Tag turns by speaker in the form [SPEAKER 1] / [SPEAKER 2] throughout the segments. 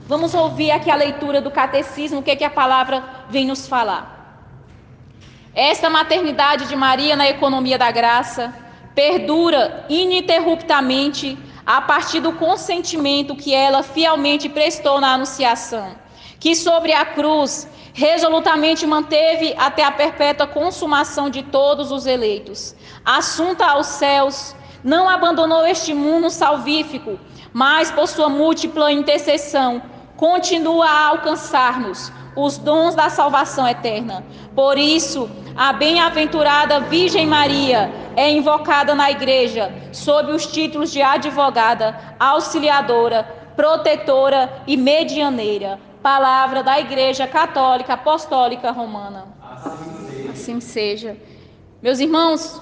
[SPEAKER 1] Vamos ouvir aqui a leitura do catecismo, o que a palavra vem nos falar. Esta maternidade de Maria na economia da graça perdura ininterruptamente a partir do consentimento que ela fielmente prestou na anunciação, que sobre a cruz resolutamente manteve até a perpétua consumação de todos os eleitos. Assunta aos céus, não abandonou este mundo salvífico, mas por sua múltipla intercessão continua a alcançar-nos os dons da salvação eterna. Por isso, a bem-aventurada Virgem Maria é invocada na Igreja sob os títulos de advogada, auxiliadora, protetora e medianeira. Palavra da Igreja Católica Apostólica Romana. Assim seja. Meus irmãos,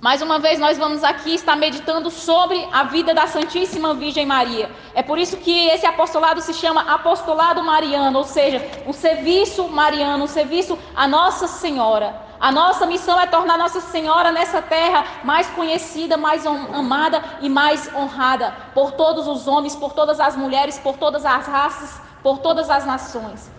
[SPEAKER 1] mais uma vez nós vamos aqui estar meditando sobre a vida da Santíssima Virgem Maria. É por isso que esse apostolado se chama Apostolado Mariano, ou seja, um serviço mariano, um serviço à Nossa Senhora. A nossa missão é tornar Nossa Senhora nessa terra mais conhecida, mais amada e mais honrada por todos os homens, por todas as mulheres, por todas as raças, por todas as nações.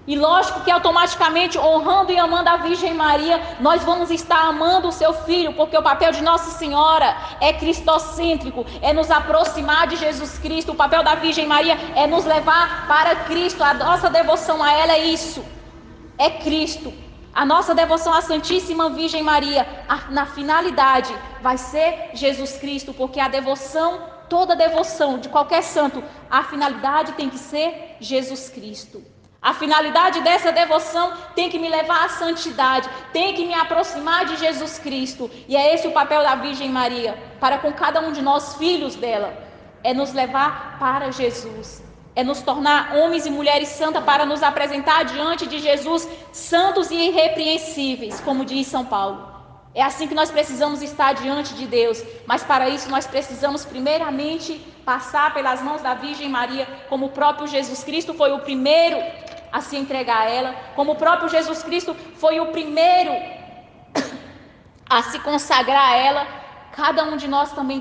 [SPEAKER 1] E lógico que automaticamente, honrando e amando a Virgem Maria, nós vamos estar amando o seu Filho, porque o papel de Nossa Senhora é cristocêntrico, é nos aproximar de Jesus Cristo. O papel da Virgem Maria é nos levar para Cristo. A nossa devoção a ela é isso, é Cristo. A nossa devoção à Santíssima Virgem Maria, na finalidade, vai ser Jesus Cristo, porque a devoção, toda devoção de qualquer santo, a finalidade tem que ser Jesus Cristo. A finalidade dessa devoção tem que me levar à santidade, tem que me aproximar de Jesus Cristo. E é esse o papel da Virgem Maria, para com cada um de nós, filhos dela, é nos levar para Jesus, é nos tornar homens e mulheres santas para nos apresentar diante de Jesus, santos e irrepreensíveis, como diz São Paulo. É assim que nós precisamos estar diante de Deus, mas para isso nós precisamos primeiramente passar pelas mãos da Virgem Maria, como o próprio Jesus Cristo foi o primeiro a se entregar a ela, como o próprio Jesus Cristo foi o primeiro a se consagrar a ela. Cada um de nós também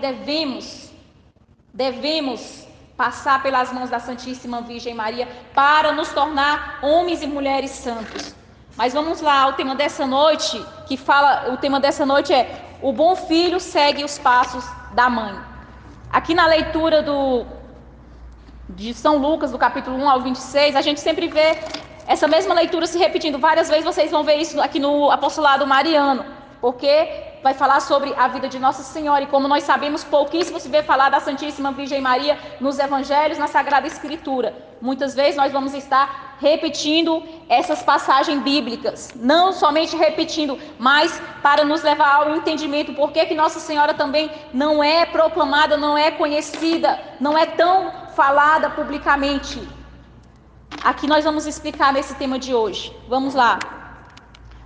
[SPEAKER 1] devemos passar pelas mãos da Santíssima Virgem Maria para nos tornar homens e mulheres santos. Mas vamos lá, o tema dessa noite é: o bom filho segue os passos da mãe. Aqui na leitura de São Lucas, do capítulo 1 ao 26, a gente sempre vê essa mesma leitura se repetindo várias vezes. Vocês vão ver isso aqui no Apostolado Mariano, porque vai falar sobre a vida de Nossa Senhora, e como nós sabemos, pouquíssimo se vê falar da Santíssima Virgem Maria nos Evangelhos, na Sagrada Escritura. Muitas vezes nós vamos estar repetindo essas passagens bíblicas, não somente repetindo, mas para nos levar ao entendimento por que Nossa Senhora também não é proclamada, não é conhecida, não é tão falada publicamente. Aqui nós vamos explicar nesse tema de hoje. Vamos lá.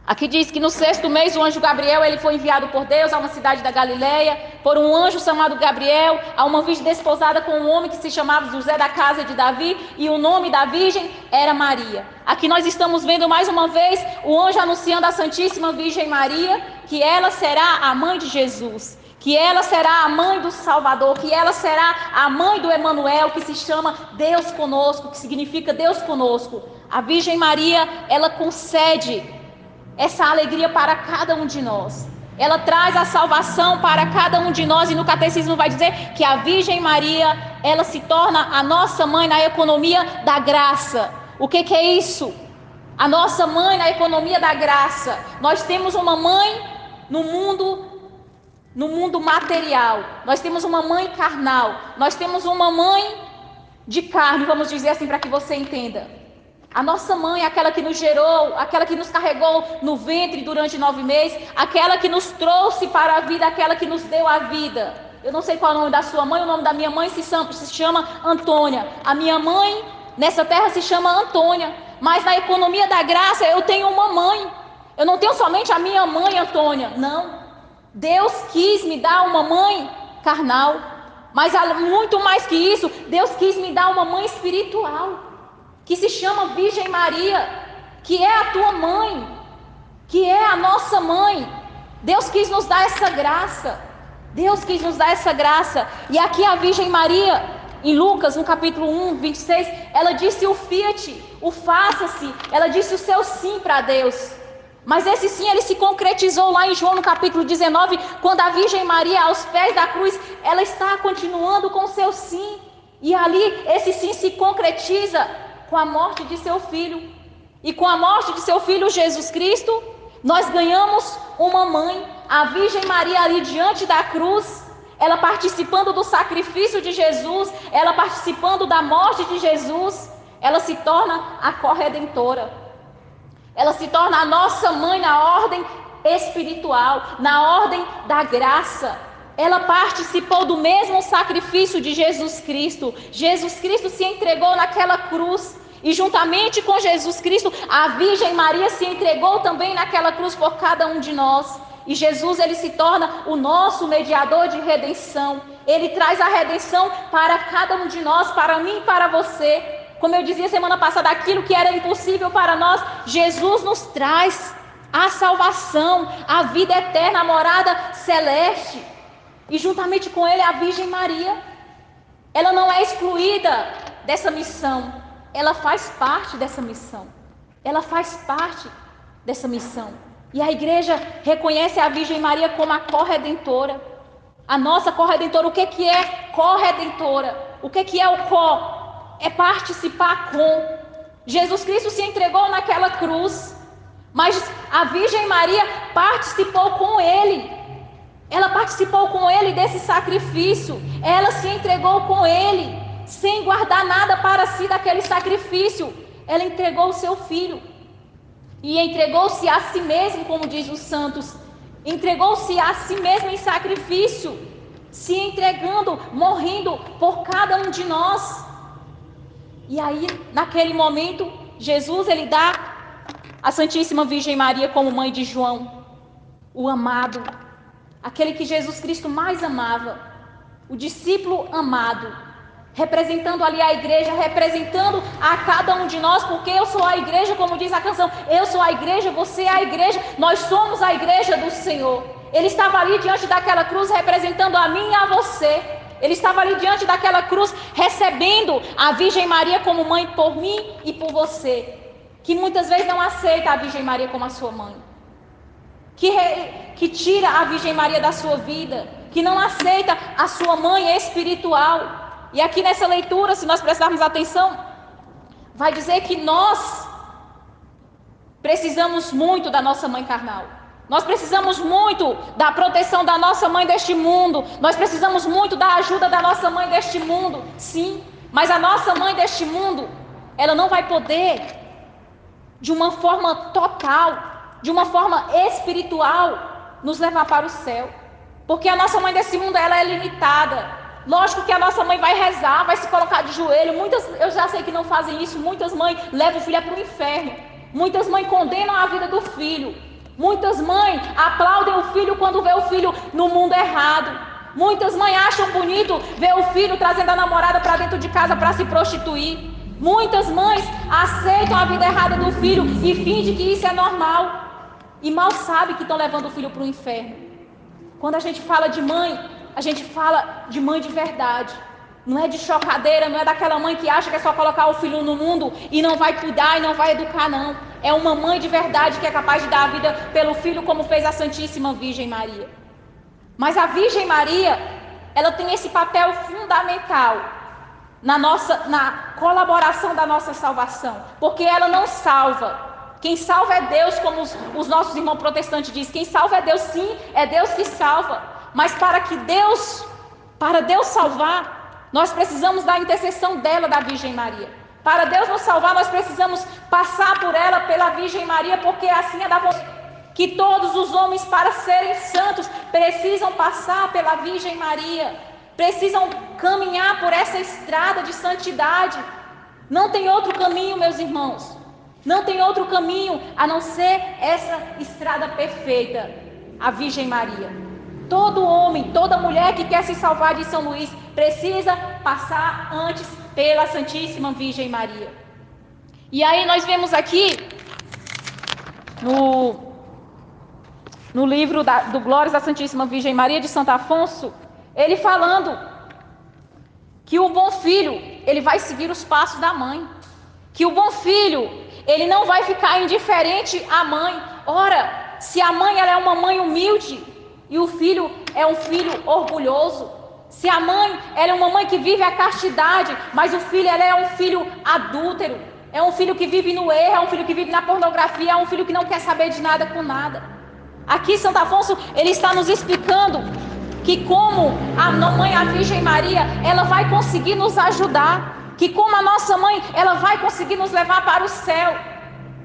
[SPEAKER 1] Aqui diz que no 6º mês o anjo Gabriel ele foi enviado por Deus a uma cidade da Galileia, por um anjo chamado Gabriel, a uma virgem desposada com um homem que se chamava José, da casa de Davi, e o nome da virgem era Maria. Aqui nós estamos vendo mais uma vez o anjo anunciando à Santíssima Virgem Maria que ela será a mãe de Jesus, que ela será a mãe do Salvador, que ela será a mãe do Emanuel, que se chama Deus conosco, que significa Deus conosco. A Virgem Maria, ela concede essa alegria para cada um de nós. Ela traz a salvação para cada um de nós, e no catecismo vai dizer que a Virgem Maria, ela se torna a nossa mãe na economia da graça. O que é isso? A nossa mãe na economia da graça. Nós temos uma mãe no mundo material. Nós temos uma mãe carnal. Nós temos uma mãe de carne, vamos dizer assim, para que você entenda. A nossa mãe, aquela que nos gerou, aquela que nos carregou no ventre durante 9 meses, aquela que nos trouxe para a vida, aquela que nos deu a vida. Eu não sei qual é o nome da sua mãe, o nome da minha mãe se chama Antônia. A minha mãe nessa terra se chama Antônia, mas na economia da graça eu tenho uma mãe. Eu não tenho somente a minha mãe Antônia, não. Deus quis me dar uma mãe carnal, mas muito mais que isso, Deus quis me dar uma mãe espiritual, que se chama Virgem Maria, que é a tua mãe, que é a nossa mãe. Deus quis nos dar essa graça. Deus quis nos dar essa graça. E aqui a Virgem Maria, Em Lucas, no capítulo 1, 26, ela disse o fiat, o faça-se, ela disse o seu sim para Deus. Mas esse sim, ele se concretizou lá em João, no capítulo 19, quando a Virgem Maria, aos pés da cruz, ela está continuando com o seu sim. E ali, esse sim se concretiza com a morte de seu filho. E com a morte de seu filho Jesus Cristo, nós ganhamos uma mãe, a Virgem Maria ali diante da cruz, ela participando do sacrifício de Jesus, ela participando da morte de Jesus, ela se torna a corredentora. Ela se torna a nossa mãe na ordem espiritual, na ordem da graça. Ela participou do mesmo sacrifício de Jesus Cristo. Jesus Cristo se entregou naquela cruz. E juntamente com Jesus Cristo, a Virgem Maria se entregou também naquela cruz por cada um de nós. E Jesus, ele se torna o nosso mediador de redenção. Ele traz a redenção para cada um de nós, para mim e para você. Como eu dizia semana passada, aquilo que era impossível para nós, Jesus nos traz a salvação, a vida eterna, a morada celeste. E juntamente com ele, a Virgem Maria, ela não é excluída dessa missão. Ela faz parte dessa missão. Ela faz parte dessa missão. E a igreja reconhece a Virgem Maria como a corredentora. A nossa corredentora. O que é corredentora? O que é o co? É participar com. Jesus Cristo se entregou naquela cruz, mas a Virgem Maria participou com ele. Ela participou com ele desse sacrifício. Ela se entregou com ele, sem guardar nada para si daquele sacrifício. Ela entregou o seu filho. E entregou-se a si mesmo, como diz os santos. Entregou-se a si mesmo em sacrifício, se entregando, morrendo por cada um de nós. E aí, naquele momento, Jesus, ele dá a Santíssima Virgem Maria como mãe de João, o amado, aquele que Jesus Cristo mais amava, o discípulo amado, representando ali a igreja, representando a cada um de nós, porque eu sou a igreja, como diz a canção, eu sou a igreja, você é a igreja, nós somos a igreja do Senhor. Ele estava ali diante daquela cruz, representando a mim e a você. Ele estava ali diante daquela cruz, recebendo a Virgem Maria como mãe por mim e por você, que muitas vezes não aceita a Virgem Maria como a sua mãe, que tira a Virgem Maria da sua vida, que não aceita a sua mãe espiritual. E aqui nessa leitura, se nós prestarmos atenção, vai dizer que nós precisamos muito da nossa mãe carnal. Nós precisamos muito da proteção da nossa mãe deste mundo. Nós precisamos muito da ajuda da nossa mãe deste mundo. Sim, mas a nossa mãe deste mundo, ela não vai poder, de uma forma total, de uma forma espiritual, nos levar para o céu. Porque a nossa mãe desse mundo, ela é limitada. Lógico que a nossa mãe vai rezar, vai se colocar de joelho. Muitas, eu já sei que não fazem isso. Muitas mães levam o filho para o inferno. Muitas mães condenam a vida do filho. Muitas mães aplaudem o filho quando vê o filho no mundo errado. Muitas mães acham bonito ver o filho trazendo a namorada para dentro de casa para se prostituir. Muitas mães aceitam a vida errada do filho e fingem que isso é normal. E mal sabem que estão levando o filho para o inferno. Quando a gente fala de mãe, a gente fala de mãe de verdade. Não é de chocadeira, não é daquela mãe que acha que é só colocar o filho no mundo e não vai cuidar e não vai educar, não. É uma mãe de verdade que é capaz de dar a vida pelo filho, como fez a Santíssima Virgem Maria. Mas a Virgem Maria, ela tem esse papel fundamental na colaboração da nossa salvação, porque ela não salva. Quem salva é Deus, como os nossos irmãos protestantes dizem. Quem salva é Deus, sim, é Deus que salva. Mas para Deus salvar, nós precisamos da intercessão dela, da Virgem Maria. Para Deus nos salvar, nós precisamos passar por ela, pela Virgem Maria, porque assim é da vontade que todos os homens, para serem santos, precisam passar pela Virgem Maria, precisam caminhar por essa estrada de santidade. Não tem outro caminho, meus irmãos. Não tem outro caminho a não ser essa estrada perfeita, a Virgem Maria. Todo homem, toda mulher que quer se salvar de São Luís precisa passar antes pela Santíssima Virgem Maria. E aí nós vemos aqui no livro do Glórias da Santíssima Virgem Maria de Santo Afonso, ele falando que o bom filho, ele vai seguir os passos da mãe, que o bom filho, ele não vai ficar indiferente à mãe. Ora, se a mãe ela é uma mãe humilde e o filho é um filho orgulhoso, se a mãe ela é uma mãe que vive a castidade, mas o filho ela é um filho adúltero, é um filho que vive no erro, é um filho que vive na pornografia, é um filho que não quer saber de nada com nada. Aqui Santo Afonso, ele está nos explicando que como a mãe, a Virgem Maria, ela vai conseguir nos ajudar, que como a nossa mãe, ela vai conseguir nos levar para o céu.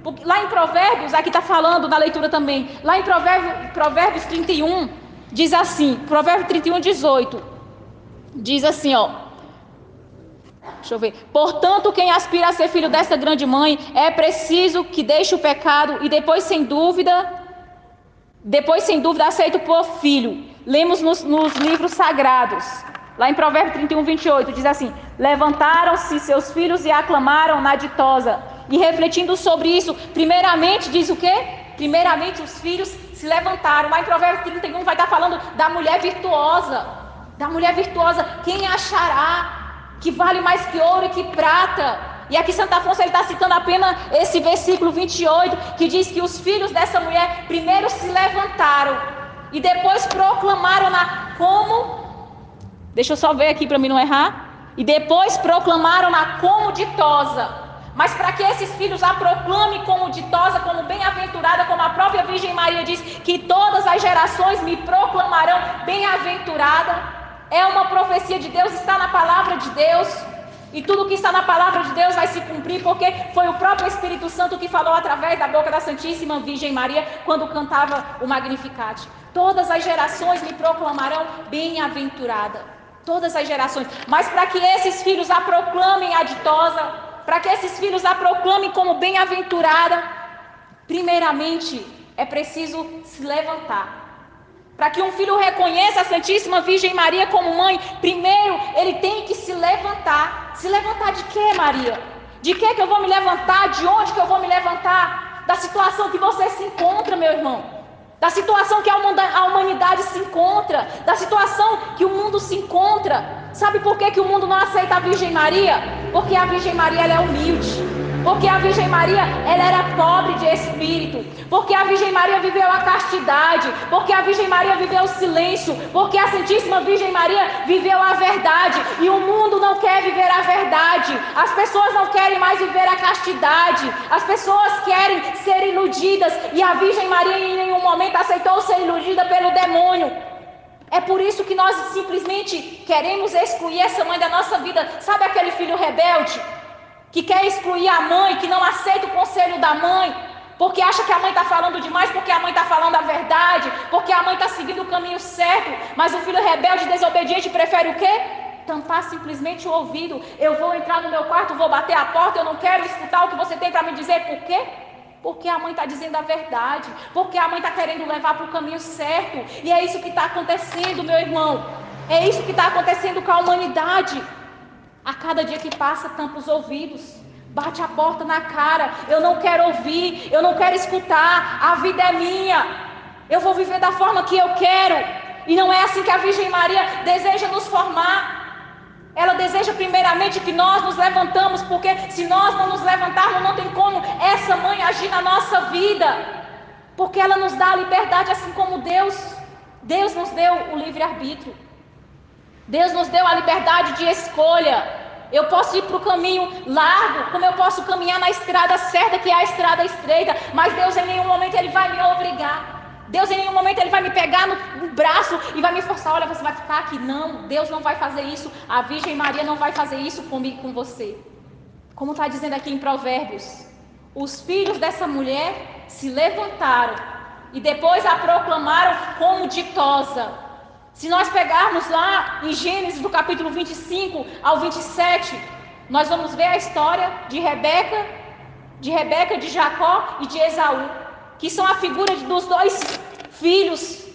[SPEAKER 1] Porque lá em Provérbios, aqui está falando na leitura também, lá em Provérbios 31, diz assim, Provérbios 31, 18, diz assim, ó, deixa eu ver, portanto, quem aspira a ser filho dessa grande mãe, é preciso que deixe o pecado e depois sem dúvida aceito por filho. Lemos nos livros sagrados, lá em Provérbios 31, 28, diz assim, levantaram-se seus filhos e aclamaram na ditosa. E refletindo sobre isso, primeiramente, diz o quê? Primeiramente os filhos se levantaram. Lá em Provérbios 31 vai estar falando da mulher virtuosa. Da mulher virtuosa, quem achará que vale mais que ouro e que prata? E aqui Santo Afonso ele está citando apenas esse versículo 28, que diz que os filhos dessa mulher primeiro se levantaram e depois proclamaram-na como... Deixa eu só ver aqui para mim não errar. E depois proclamaram-na como ditosa. Mas para que esses filhos a proclamem como ditosa, como bem-aventurada, como a própria Virgem Maria diz, que todas as gerações me proclamarão bem-aventurada, é uma profecia de Deus, está na palavra de Deus. E tudo que está na palavra de Deus vai se cumprir, porque foi o próprio Espírito Santo que falou através da boca da Santíssima Virgem Maria, quando cantava o Magnificat. Todas as gerações me proclamarão bem-aventurada. Todas as gerações. Mas para que esses filhos a proclamem a ditosa, para que esses filhos a proclamem como bem-aventurada, primeiramente é preciso se levantar. Para que um filho reconheça a Santíssima Virgem Maria como mãe, primeiro ele tem que se levantar. Se levantar de quê, Maria? De que eu vou me levantar? De onde que eu vou me levantar? Da situação que você se encontra, meu irmão. Da situação que a humanidade se encontra. Da situação que o mundo se encontra. Sabe por que o mundo não aceita a Virgem Maria? Porque a Virgem Maria ela é humilde. Porque a Virgem Maria, ela era pobre de espírito. Porque a Virgem Maria viveu a castidade. Porque a Virgem Maria viveu o silêncio. Porque a Santíssima Virgem Maria viveu a verdade. E o mundo não quer viver a verdade. As pessoas não querem mais viver a castidade. As pessoas querem ser iludidas. E a Virgem Maria em nenhum momento aceitou ser iludida pelo demônio. É por isso que nós simplesmente queremos excluir essa mãe da nossa vida. Sabe aquele filho rebelde? Que quer excluir a mãe, que não aceita o conselho da mãe, porque acha que a mãe está falando demais, porque a mãe está falando a verdade, porque a mãe está seguindo o caminho certo, mas o filho rebelde e desobediente prefere o quê? Tampar simplesmente o ouvido. Eu vou entrar no meu quarto, vou bater a porta, eu não quero escutar o que você tem para me dizer. Por quê? Porque a mãe está dizendo a verdade, porque a mãe está querendo levar para o caminho certo, e é isso que está acontecendo, meu irmão, é isso que está acontecendo com a humanidade. A cada dia que passa, tampa os ouvidos, bate a porta na cara. Eu não quero ouvir, eu não quero escutar, a vida é minha, eu vou viver da forma que eu quero. E não é assim que a Virgem Maria deseja nos formar. Ela deseja primeiramente que nós nos levantamos, porque se nós não nos levantarmos, não tem como essa mãe agir na nossa vida, porque ela nos dá a liberdade, assim como Deus nos deu o livre-arbítrio. Deus nos deu a liberdade de escolha. Eu posso ir para o caminho largo, como eu posso caminhar na estrada certa, que é a estrada estreita, mas Deus em nenhum momento ele vai me obrigar. Deus em nenhum momento ele vai me pegar no braço e vai me forçar, olha, você vai ficar aqui. Não, Deus não vai fazer isso. A Virgem Maria não vai fazer isso comigo, com você. Como está dizendo aqui em Provérbios, os filhos dessa mulher se levantaram e depois a proclamaram como ditosa. Se nós pegarmos lá em Gênesis do capítulo 25 ao 27, nós vamos ver a história de Rebeca, de Jacó e de Esaú, que são a figura dos dois filhos,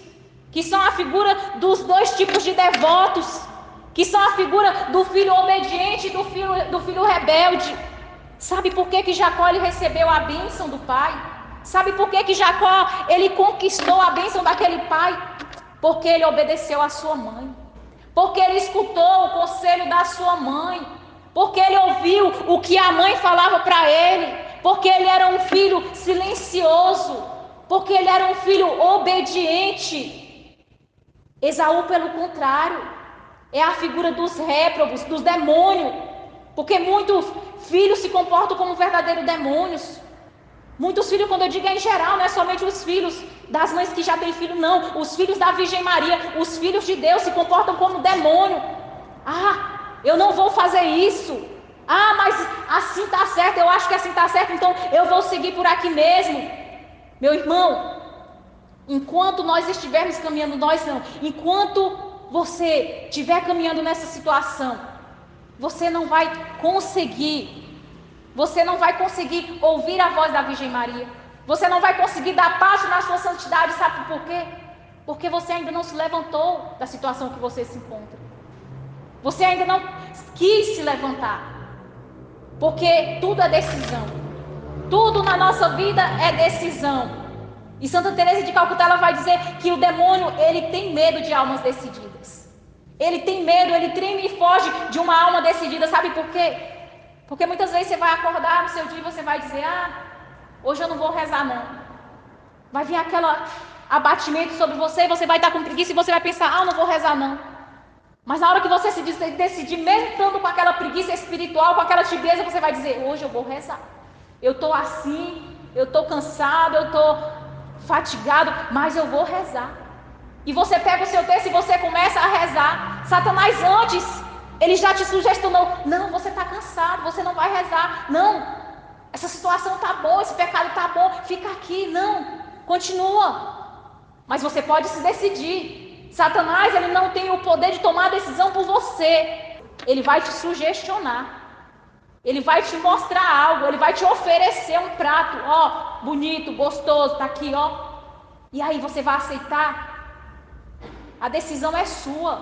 [SPEAKER 1] que são a figura dos dois tipos de devotos, que são a figura do filho obediente e do filho rebelde. Sabe por que Jacó ele recebeu a bênção do pai? Sabe por que Jacó ele conquistou a bênção daquele pai? Porque ele obedeceu à sua mãe. porque ele escutou o conselho da sua mãe, porque ele ouviu o que a mãe falava para ele, porque ele era um filho silencioso, porque ele era um filho obediente. Esaú, pelo contrário, é a figura dos réprobos, dos demônios, porque muitos filhos se comportam como verdadeiros demônios. Muitos filhos, quando eu digo em geral, não é somente os filhos das mães que já têm filho, não. Os filhos da Virgem Maria, os filhos de Deus se comportam como demônio. Eu não vou fazer isso. Mas assim está certo, eu acho que assim está certo, então eu vou seguir por aqui mesmo. Meu irmão, enquanto nós estivermos caminhando, enquanto você estiver caminhando nessa situação, você não vai conseguir ouvir a voz da Virgem Maria. Você não vai conseguir dar passo na sua santidade, sabe por quê? Porque você ainda não se levantou da situação que você se encontra. Você ainda não quis se levantar. Porque tudo é decisão. Tudo na nossa vida é decisão. E Santa Teresa de Calcutá, ela vai dizer que o demônio, ele tem medo de almas decididas. Ele tem medo, ele treme e foge de uma alma decidida. Sabe por quê? Porque muitas vezes você vai acordar no seu dia e você vai dizer, hoje eu não vou rezar não. Vai vir aquele abatimento sobre você, e você vai estar com preguiça e você vai pensar, eu não vou rezar não. Mas na hora que você se decidir, mesmo estando com aquela preguiça espiritual, com aquela tibieza, você vai dizer, hoje eu vou rezar. Eu estou assim, eu estou cansado, eu estou fatigado, mas eu vou rezar. E você pega o seu texto e você começa a rezar. Satanás antes, ele já te sugestionou, não, você está cansado, você não vai rezar, não, essa situação está boa, esse pecado está bom, fica aqui, não, continua. Mas você pode se decidir. Satanás, ele não tem o poder de tomar a decisão por você. Ele vai te sugestionar. Ele vai te mostrar algo, ele vai te oferecer um prato, bonito, gostoso, tá aqui, E aí você vai aceitar? A decisão é sua.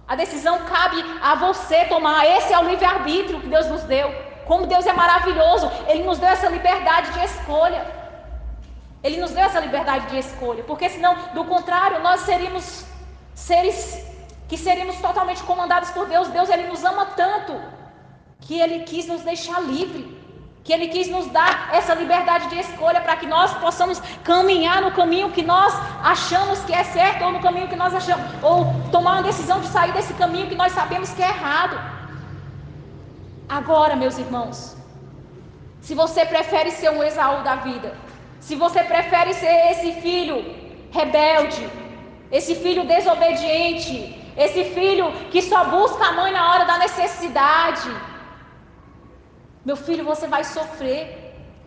[SPEAKER 1] A decisão cabe a você tomar. Esse é o livre-arbítrio que Deus nos deu. Como Deus é maravilhoso, Ele nos deu essa liberdade de escolha. Ele nos deu essa liberdade de escolha, porque senão, do contrário, nós seríamos seres que seríamos totalmente comandados por Deus. Deus, Ele nos ama tanto, que Ele quis nos deixar livre, que Ele quis nos dar essa liberdade de escolha, para que nós possamos caminhar no caminho que nós achamos que é certo, ou no caminho que nós achamos, ou tomar uma decisão de sair desse caminho que nós sabemos que é errado. Agora, meus irmãos, se você prefere ser um Esaú da vida, se você prefere ser esse filho rebelde, esse filho desobediente, esse filho que só busca a mãe na hora da necessidade, meu filho, você vai sofrer,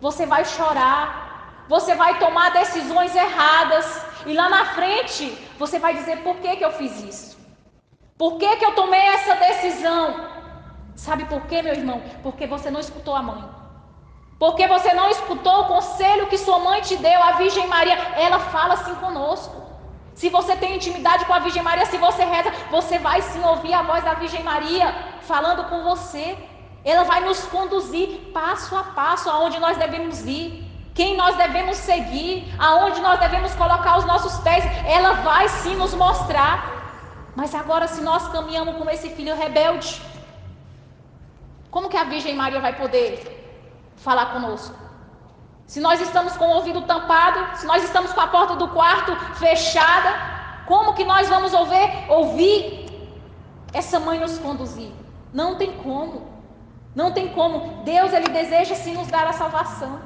[SPEAKER 1] você vai chorar, você vai tomar decisões erradas, e lá na frente você vai dizer, por que eu fiz isso? Por que eu tomei essa decisão? Sabe por quê, meu irmão? Porque você não escutou a mãe. Porque você não escutou o conselho que sua mãe te deu, a Virgem Maria. Ela fala assim conosco. Se você tem intimidade com a Virgem Maria, se você reza, você vai sim ouvir a voz da Virgem Maria falando com você. Ela vai nos conduzir passo a passo aonde nós devemos ir, quem nós devemos seguir, aonde nós devemos colocar os nossos pés. Ela vai sim nos mostrar. Mas agora, se nós caminhamos com esse filho rebelde, como que a Virgem Maria vai poder falar conosco? Se nós estamos com o ouvido tampado, se nós estamos com a porta do quarto fechada, como que nós vamos ouvir essa mãe nos conduzir? Não tem como. Não tem como. Deus, Ele deseja sim nos dar a salvação.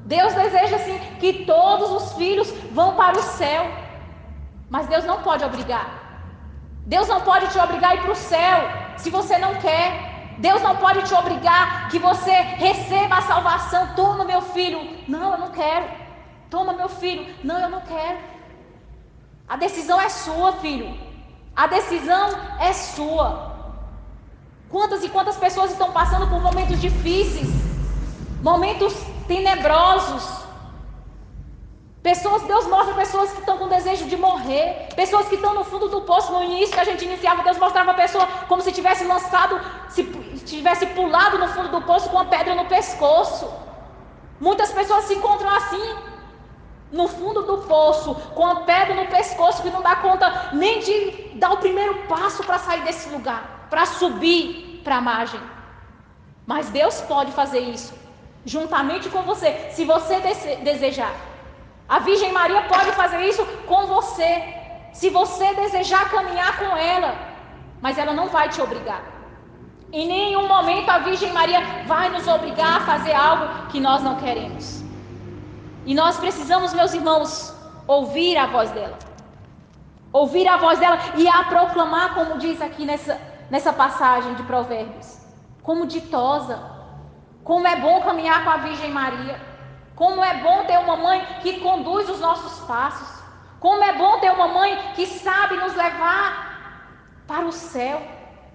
[SPEAKER 1] Deus deseja sim que todos os filhos vão para o céu. Mas Deus não pode obrigar. Deus não pode te obrigar a ir para o céu se você não quer. Deus não pode te obrigar que você receba a salvação. Toma, meu filho. Não, eu não quero. Toma, meu filho. Não, eu não quero. A decisão é sua, filho. A decisão é sua. Quantas e quantas pessoas estão passando por momentos difíceis, momentos tenebrosos. Deus mostra pessoas que estão com desejo de morrer, pessoas que estão no fundo do poço. No início que a gente iniciava, Deus mostrava a pessoa como se tivesse tivesse pulado no fundo do poço com uma pedra no pescoço. Muitas pessoas se encontram assim, no fundo do poço, com a pedra no pescoço, que não dá conta nem de dar o primeiro passo para sair desse lugar, para subir para a margem. Mas Deus pode fazer isso, juntamente com você, se você desejar. A Virgem Maria pode fazer isso com você, se você desejar caminhar com ela, mas ela não vai te obrigar. Em nenhum momento a Virgem Maria vai nos obrigar a fazer algo que nós não queremos. E nós precisamos, meus irmãos, ouvir a voz dela. Ouvir a voz dela e a proclamar, como diz aqui nessa passagem de Provérbios. Como ditosa. Como é bom caminhar com a Virgem Maria. Como é bom ter uma mãe que conduz os nossos passos. Como é bom ter uma mãe que sabe nos levar para o céu.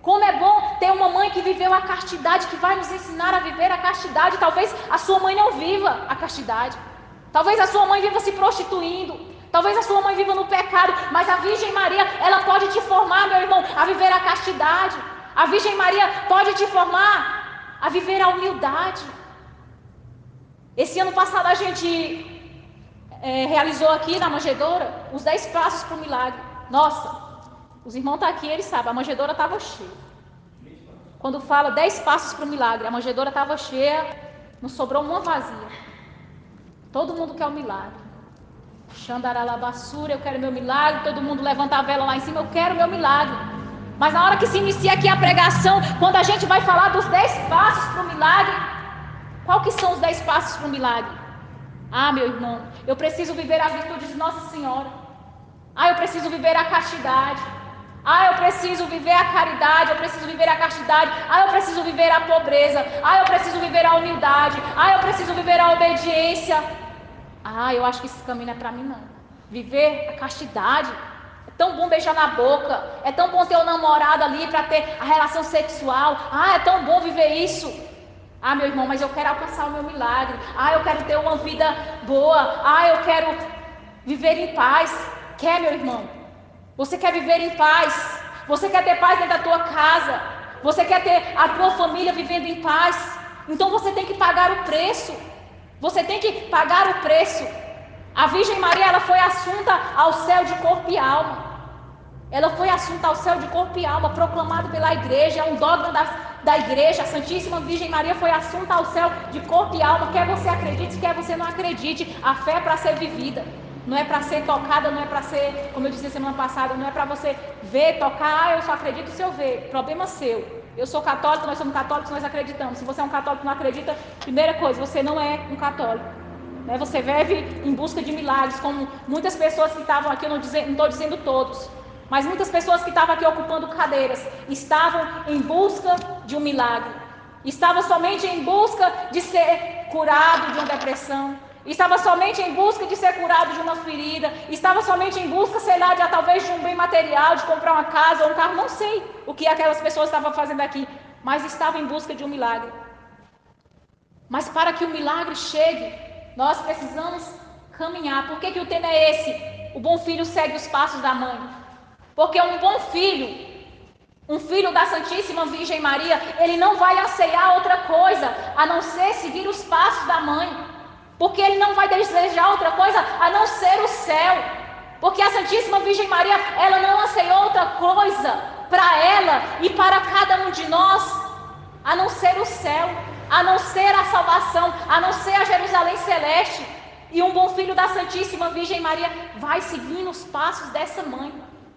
[SPEAKER 1] Como é bom ter uma mãe que viveu a castidade, que vai nos ensinar a viver a castidade. Talvez a sua mãe não viva a castidade. Talvez a sua mãe viva se prostituindo. Talvez a sua mãe viva no pecado. Mas a Virgem Maria, ela pode te formar, meu irmão, a viver a castidade. A Virgem Maria pode te formar a viver a humildade. Esse ano passado a gente realizou aqui na manjedoura os 10 passos para o milagre. Nossa, os irmãos estão aqui, eles sabem, a manjedoura estava cheia. Quando fala 10 passos para o milagre, a manjedoura estava cheia, não sobrou uma vazia. Todo mundo quer o milagre. Xandaralabassura, eu quero meu milagre. Todo mundo levanta a vela lá em cima, eu quero meu milagre. Mas na hora que se inicia aqui a pregação, quando a gente vai falar dos 10 passos para o milagre, qual que são os 10 passos para o milagre? Ah, meu irmão, eu preciso viver a virtude de Nossa Senhora. Ah, eu preciso viver a castidade. Ah, eu preciso viver a caridade, eu preciso viver a castidade. Ah, eu preciso viver a pobreza. Ah, eu preciso viver a humildade. Ah, eu preciso viver a obediência. Ah, eu acho que esse caminho não é para mim não. Viver a castidade. É tão bom beijar na boca. É tão bom ter um namorado ali para ter a relação sexual. Ah, é tão bom viver isso. Ah, meu irmão, mas eu quero alcançar o meu milagre. Ah, eu quero ter uma vida boa. Ah, eu quero viver em paz. Quer, meu irmão? Você quer viver em paz? Você quer ter paz dentro da tua casa? Você quer ter a tua família vivendo em paz? Então você tem que pagar o preço. Você tem que pagar o preço. A Virgem Maria, ela foi assunta ao céu de corpo e alma. Ela foi assunta ao céu de corpo e alma, proclamado pela igreja, é um dogma da igreja. A Santíssima Virgem Maria foi assunta ao céu de corpo e alma. Quer você acredite, quer você não acredite. A fé é para ser vivida. Não é para ser tocada, não é para ser, como eu disse semana passada, não é para você ver, tocar. Ah, eu só acredito se eu ver. Problema seu. Eu sou católico, nós somos católicos, nós acreditamos. Se você é um católico e não acredita, primeira coisa, você não é um católico. Né? Você vive em busca de milagres, como muitas pessoas que estavam aqui, eu não estou dizendo todos, mas muitas pessoas que estavam aqui ocupando cadeiras, estavam em busca de um milagre. Estavam somente em busca de ser curado de uma depressão. Estava somente em busca de ser curado de uma ferida. Estava somente em busca, sei lá, talvez de um bem material, de comprar uma casa ou um carro. Não sei o que aquelas pessoas estavam fazendo aqui, mas estavam em busca de um milagre. Mas para que o milagre chegue, nós precisamos caminhar. Por que o tema é esse? O bom filho segue os passos da mãe. Porque um bom filho, um filho da Santíssima Virgem Maria, ele não vai anseiar outra coisa a não ser seguir os passos da mãe. Porque ele não vai desejar outra coisa a não ser o céu. Porque a Santíssima Virgem Maria, ela não anseiou outra coisa para ela e para cada um de nós, a não ser o céu, a não ser a salvação, a não ser a Jerusalém celeste. E um bom filho da Santíssima Virgem Maria vai seguindo os passos dessa mãe.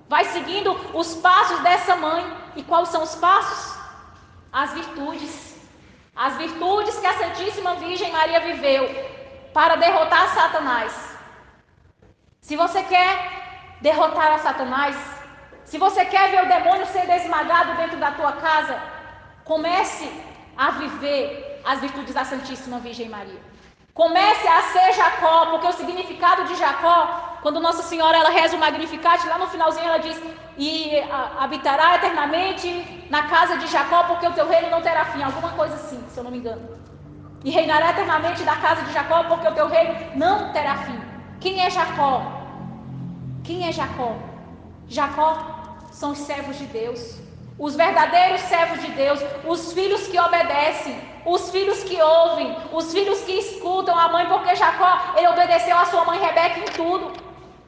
[SPEAKER 1] Vai seguindo os passos dessa mãe. E quais são os passos? As virtudes. As virtudes que a Santíssima Virgem Maria viveu para derrotar Satanás. Se você quer derrotar a Satanás, se você quer ver o demônio ser esmagado dentro da tua casa, comece a viver as virtudes da Santíssima Virgem Maria. Comece a ser Jacó, porque o significado de Jacó, quando Nossa Senhora ela reza o Magnificat, lá no finalzinho ela diz: e habitará eternamente na casa de Jacó, porque o teu reino não terá fim. Alguma coisa assim, se eu não me engano. E reinará eternamente da casa de Jacó, porque o teu reino não terá fim. Quem é Jacó? Quem é Jacó? Jacó são os servos de Deus. Os verdadeiros servos de Deus, os filhos que obedecem, os filhos que ouvem, os filhos que escutam a mãe, porque Jacó, ele obedeceu a sua mãe Rebeca em tudo.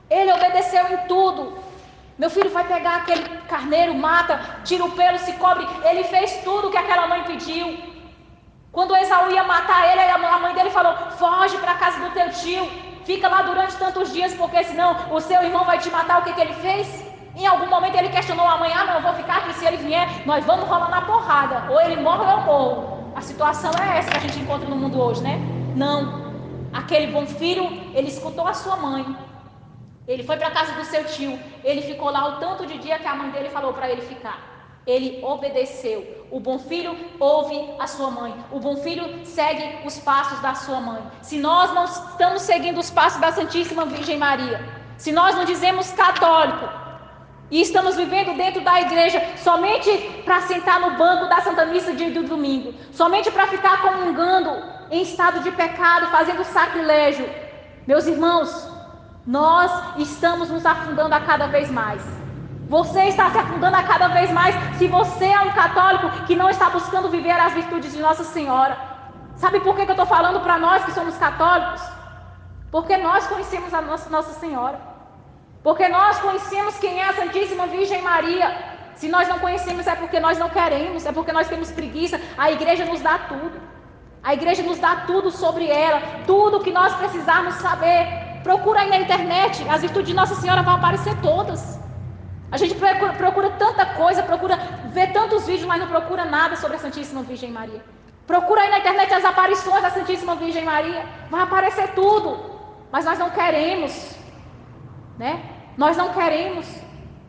[SPEAKER 1] Ele obedeceu em tudo. Meu filho vai pegar aquele carneiro, mata, tira o pelo, se cobre. Ele fez tudo o que aquela mãe pediu. Quando Esaú ia matar ele, a mãe dele falou: foge para a casa do teu tio, fica lá durante tantos dias, porque senão o seu irmão vai te matar. O que ele fez? Em algum momento ele questionou a mãe: ah, não, eu vou ficar aqui, se ele vier, nós vamos rolar na porrada. Ou ele morre ou eu morro. A situação é essa que a gente encontra no mundo hoje, né? Não. Aquele bom filho, ele escutou a sua mãe. Ele foi para a casa do seu tio. Ele ficou lá o tanto de dia que a mãe dele falou para ele ficar. Ele obedeceu. O bom filho ouve a sua mãe. O bom filho segue os passos da sua mãe. Se nós não estamos seguindo os passos da Santíssima Virgem Maria, se nós não dizemos católico e estamos vivendo dentro da igreja somente para sentar no banco da Santa Missa do domingo, somente para ficar comungando em estado de pecado, fazendo sacrilégio, meus irmãos, nós estamos nos afundando a cada vez mais. Você está se afundando a cada vez mais se você é um católico que não está buscando viver as virtudes de Nossa Senhora. Sabe por que eu estou falando para nós que somos católicos? Porque nós conhecemos a Nossa Senhora. Porque nós conhecemos quem é a Santíssima Virgem Maria. Se nós não conhecemos é porque nós não queremos, é porque nós temos preguiça. A igreja nos dá tudo. A igreja nos dá tudo sobre ela, tudo que nós precisarmos saber. Procura aí na internet, as virtudes de Nossa Senhora vão aparecer todas. A gente procura tanta coisa, procura ver tantos vídeos, mas não procura nada sobre a Santíssima Virgem Maria. Procura aí na internet as aparições da Santíssima Virgem Maria, vai aparecer tudo. Mas nós não queremos, né? Nós não queremos.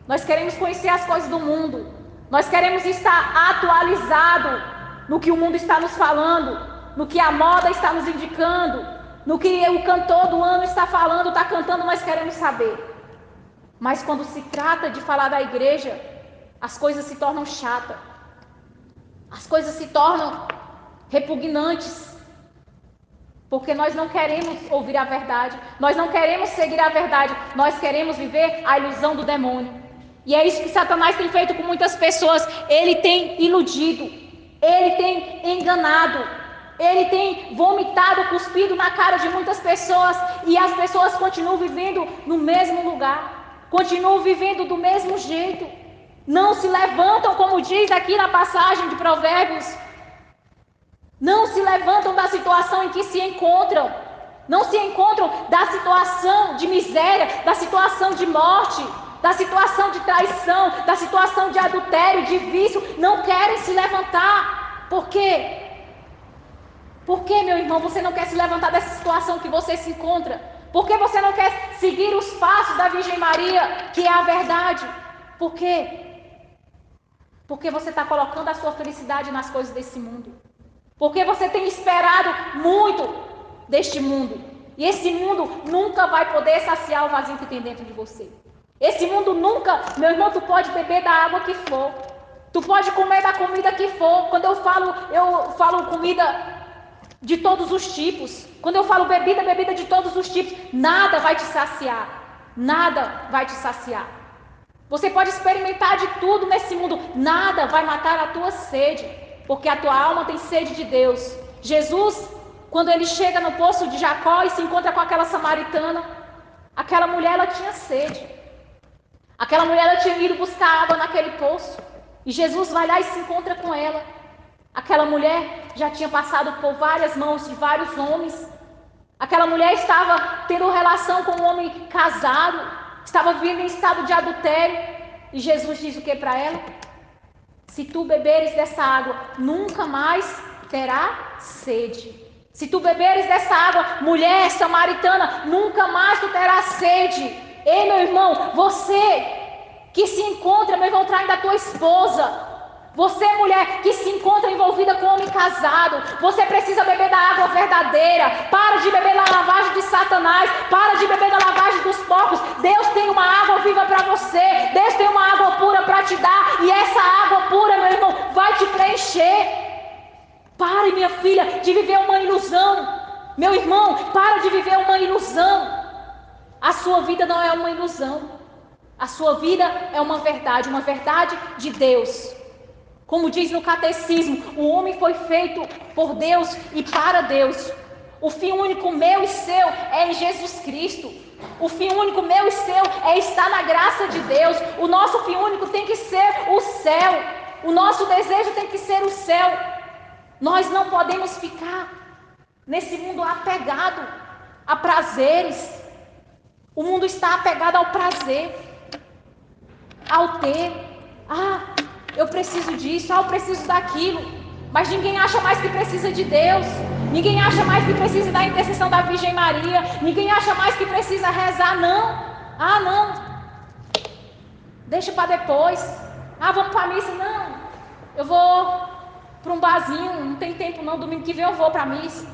[SPEAKER 1] Nós queremos conhecer as coisas do mundo. Nós queremos estar atualizado no que o mundo está nos falando, no que a moda está nos indicando, no que o cantor do ano está falando, está cantando, nós queremos saber. Mas quando se trata de falar da igreja, as coisas se tornam chatas. As coisas se tornam repugnantes. Porque nós não queremos ouvir a verdade. Nós não queremos seguir a verdade. Nós queremos viver a ilusão do demônio. E é isso que Satanás tem feito com muitas pessoas. Ele tem iludido. Ele tem enganado. Ele tem vomitado, cuspido na cara de muitas pessoas e as pessoas continuam vivendo no mesmo lugar, continuam vivendo do mesmo jeito, não se levantam, como diz aqui na passagem de Provérbios, não se levantam da situação em que se encontram, não se encontram da situação de miséria, da situação de morte, da situação de traição, da situação de adultério, de vício, não querem se levantar. Por quê? Por que, meu irmão, você não quer se levantar dessa situação que você se encontra? Por que você não quer seguir os passos da Virgem Maria, que é a verdade? Por quê? Porque você está colocando a sua felicidade nas coisas desse mundo. Porque você tem esperado muito deste mundo. E esse mundo nunca vai poder saciar o vazio que tem dentro de você. Esse mundo nunca, meu irmão, tu pode beber da água que for. Tu pode comer da comida que for. Quando eu falo comida de todos os tipos. Quando eu falo bebida, bebida de todos os tipos. Nada vai te saciar. Nada vai te saciar. Você pode experimentar de tudo nesse mundo. Nada vai matar a tua sede. Porque a tua alma tem sede de Deus. Jesus, quando ele chega no poço de Jacó e se encontra com aquela samaritana, aquela mulher, ela tinha sede. Aquela mulher, ela tinha ido buscar água naquele poço. E Jesus vai lá e se encontra com ela. Aquela mulher já tinha passado por várias mãos de vários homens. Aquela mulher estava tendo relação com um homem casado, estava vivendo em estado de adultério. E Jesus diz o que para ela? Se tu beberes dessa água, nunca mais terá sede. Se tu beberes dessa água, mulher samaritana, nunca mais tu terás sede. Ei, meu irmão, você que se encontra, meu irmão, traindo a tua esposa, você, mulher, que se encontra envolvida com um homem casado, você precisa beber da água verdadeira. Para de beber da lavagem de Satanás. Para de beber da lavagem dos porcos. Deus tem uma água viva para você. Deus tem uma água pura para te dar. E essa água pura, meu irmão, vai te preencher. Pare, minha filha, de viver uma ilusão. Meu irmão, para de viver uma ilusão. A sua vida não é uma ilusão. A sua vida é uma verdade de Deus. Como diz no catecismo, o homem foi feito por Deus e para Deus. O fim único meu e seu é em Jesus Cristo. O fim único meu e seu é estar na graça de Deus. O nosso fim único tem que ser o céu. O nosso desejo tem que ser o céu. Nós não podemos ficar nesse mundo apegado a prazeres. O mundo está apegado ao prazer, ao ter. Eu preciso disso, eu preciso daquilo. Mas ninguém acha mais que precisa de Deus. Ninguém acha mais que precisa da intercessão da Virgem Maria. Ninguém acha mais que precisa rezar. Não. Deixa para depois. Vamos para a missa. Não. Eu vou para um barzinho. Não tem tempo não. Domingo que vem eu vou para a missa.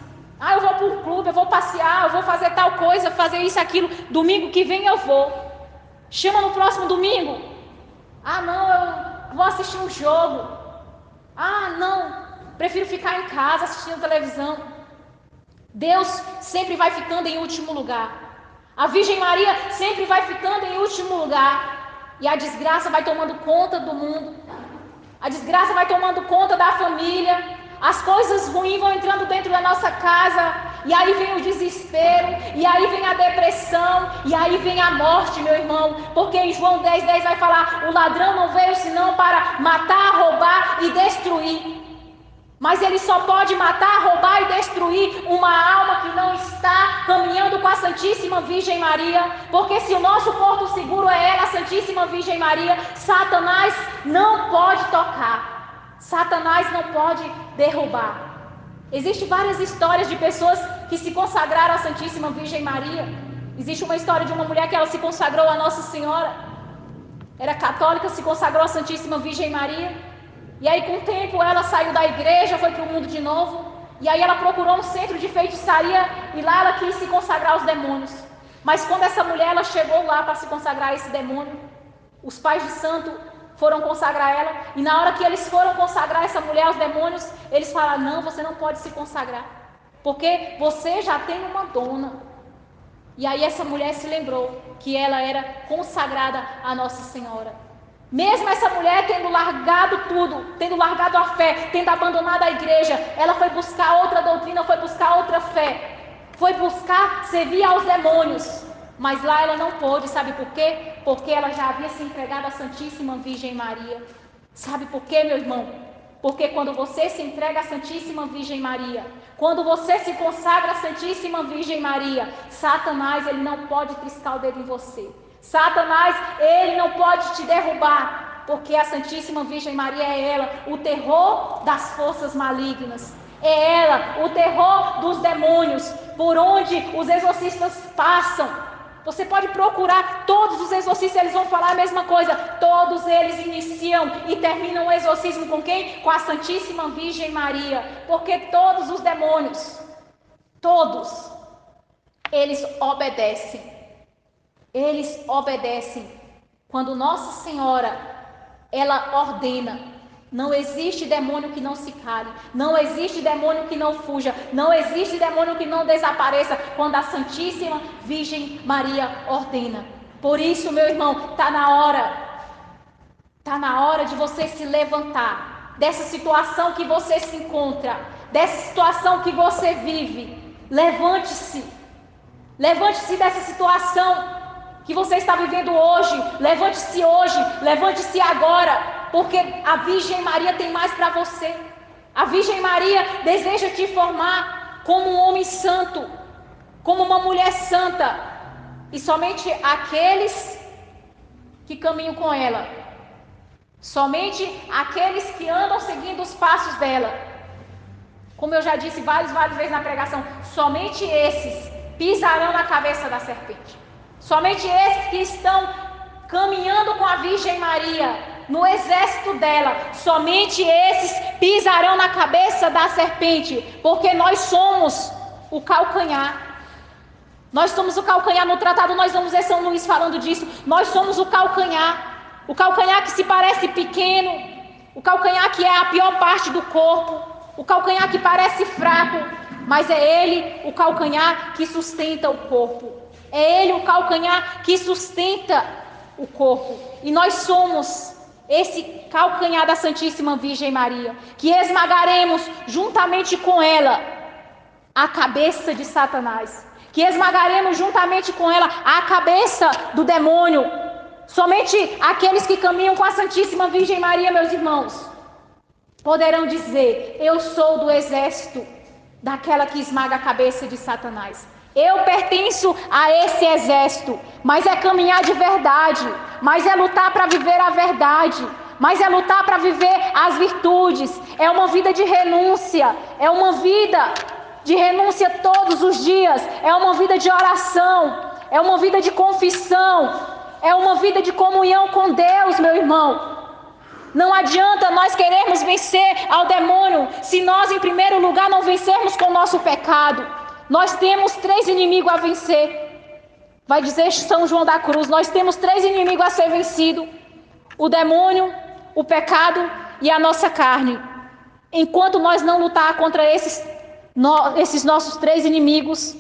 [SPEAKER 1] Eu vou para o clube. Eu vou passear. Eu vou fazer tal coisa. Fazer isso, aquilo. Domingo que vem eu vou. Chama no próximo domingo. Não. Eu vou assistir um jogo. Não. Prefiro ficar em casa assistindo televisão. Deus sempre vai ficando em último lugar. A Virgem Maria sempre vai ficando em último lugar. E a desgraça vai tomando conta do mundo. A desgraça vai tomando conta da família. As coisas ruins vão entrando dentro da nossa casa. E aí vem o desespero. E aí vem a depressão. E aí vem a morte, meu irmão. Porque em João 10:10 vai falar: o ladrão não veio senão para matar, roubar e destruir. Mas ele só pode matar, roubar e destruir uma alma que não está caminhando com a Santíssima Virgem Maria. Porque se o nosso porto seguro é ela, a Santíssima Virgem Maria, Satanás não pode tocar. Satanás não pode derrubar. Existem várias histórias de pessoas que se consagraram à Santíssima Virgem Maria. Existe uma história de uma mulher que ela se consagrou à Nossa Senhora. Era católica, se consagrou à Santíssima Virgem Maria. E aí com o tempo ela saiu da igreja, foi para o mundo de novo. E aí ela procurou um centro de feitiçaria e lá ela quis se consagrar aos demônios. Mas quando essa mulher ela chegou lá para se consagrar a esse demônio, os pais de santo foram consagrar ela. E na hora que eles foram consagrar essa mulher aos demônios, eles falaram: não, você não pode se consagrar, porque você já tem uma dona. E aí essa mulher se lembrou que ela era consagrada a Nossa Senhora. Mesmo essa mulher tendo largado tudo, tendo largado a fé, tendo abandonado a igreja, ela foi buscar outra doutrina, foi buscar outra fé, foi buscar servir aos demônios. Mas lá ela não pôde, sabe por quê? Porque ela já havia se entregado à Santíssima Virgem Maria. Sabe por quê, meu irmão? Porque quando você se entrega à Santíssima Virgem Maria, quando você se consagra à Santíssima Virgem Maria, Satanás, ele não pode triscar o dedo em você. Satanás, ele não pode te derrubar, porque a Santíssima Virgem Maria é ela, o terror das forças malignas. É ela, o terror dos demônios, por onde os exorcistas passam. Você pode procurar todos os exorcistas, eles vão falar a mesma coisa. Todos eles iniciam e terminam o exorcismo com quem? Com a Santíssima Virgem Maria. Porque todos os demônios, todos, eles obedecem. Eles obedecem. Quando Nossa Senhora, ela ordena, não existe demônio que não se cale, não existe demônio que não fuja, não existe demônio que não desapareça, quando a Santíssima Virgem Maria ordena. Por isso, meu irmão, está na hora de você se levantar dessa situação que você se encontra, dessa situação que você vive. Levante-se dessa situação que você está vivendo hoje. Levante-se hoje, levante-se agora, porque a Virgem Maria tem mais para você. A Virgem Maria deseja te formar como um homem santo, como uma mulher santa, e somente aqueles que caminham com ela, somente aqueles que andam seguindo os passos dela, como eu já disse várias vezes na pregação, somente esses pisarão na cabeça da serpente. Somente esses que estão caminhando com a Virgem Maria, no exército dela, somente esses pisarão na cabeça da serpente, porque nós somos o calcanhar. Nós somos o calcanhar. No tratado nós vamos ver São Luís falando disso. Nós somos o calcanhar que se parece pequeno, o calcanhar que é a pior parte do corpo, o calcanhar que parece fraco, mas é ele o calcanhar que sustenta o corpo. É ele o calcanhar que sustenta o corpo. E nós somos esse calcanhar da Santíssima Virgem Maria, que esmagaremos juntamente com ela a cabeça de Satanás, que esmagaremos juntamente com ela a cabeça do demônio. Somente aqueles que caminham com a Santíssima Virgem Maria, meus irmãos, poderão dizer: eu sou do exército daquela que esmaga a cabeça de Satanás. Eu pertenço a esse exército, mas é caminhar de verdade, mas é lutar para viver a verdade, mas é lutar para viver as virtudes. É uma vida de renúncia, é uma vida de renúncia todos os dias, é uma vida de oração, é uma vida de confissão, é uma vida de comunhão com Deus, meu irmão. Não adianta nós querermos vencer ao demônio se nós, em primeiro lugar, não vencermos com o nosso pecado. Nós temos 3 inimigos a vencer. Vai dizer São João da Cruz, nós temos 3 inimigos a ser vencidos: o demônio, o pecado e a nossa carne. Enquanto nós não lutar contra esses nossos 3 inimigos,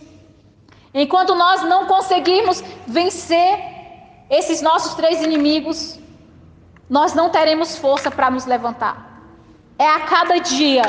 [SPEAKER 1] enquanto nós não conseguirmos vencer esses nossos 3 inimigos, nós não teremos força para nos levantar. É a cada dia,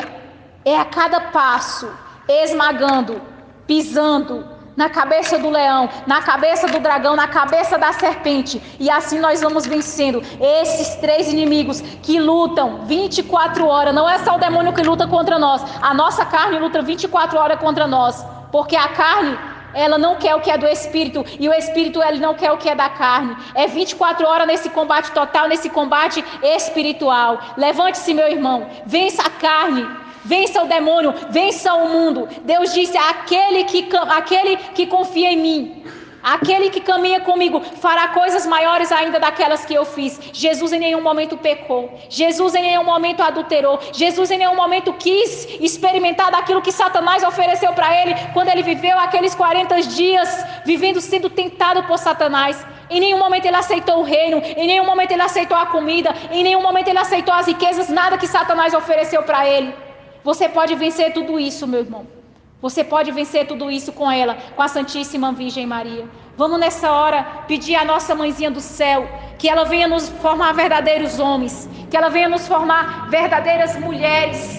[SPEAKER 1] é a cada passo, esmagando, pisando na cabeça do leão, na cabeça do dragão, na cabeça da serpente. E assim nós vamos vencendo esses 3 inimigos que lutam 24 horas. Não é só o demônio que luta contra nós. A nossa carne luta 24 horas contra nós. Porque a carne, ela não quer o que é do espírito, e o espírito, ele não quer o que é da carne. É 24 horas nesse combate total, nesse combate espiritual. Levante-se, meu irmão, vença a carne, vença o demônio, vença o mundo. Deus disse: aquele que confia em mim, aquele que caminha comigo, fará coisas maiores ainda daquelas que eu fiz. Jesus em nenhum momento pecou, Jesus em nenhum momento adulterou, Jesus em nenhum momento quis experimentar daquilo que Satanás ofereceu para ele quando ele viveu aqueles 40 dias vivendo, sendo tentado por Satanás. Em nenhum momento ele aceitou o reino, em nenhum momento ele aceitou a comida, em nenhum momento ele aceitou as riquezas, nada que Satanás ofereceu para ele. Você pode vencer tudo isso, meu irmão. Você pode vencer tudo isso com ela, com a Santíssima Virgem Maria. Vamos nessa hora pedir à nossa mãezinha do céu que ela venha nos formar verdadeiros homens, que ela venha nos formar verdadeiras mulheres.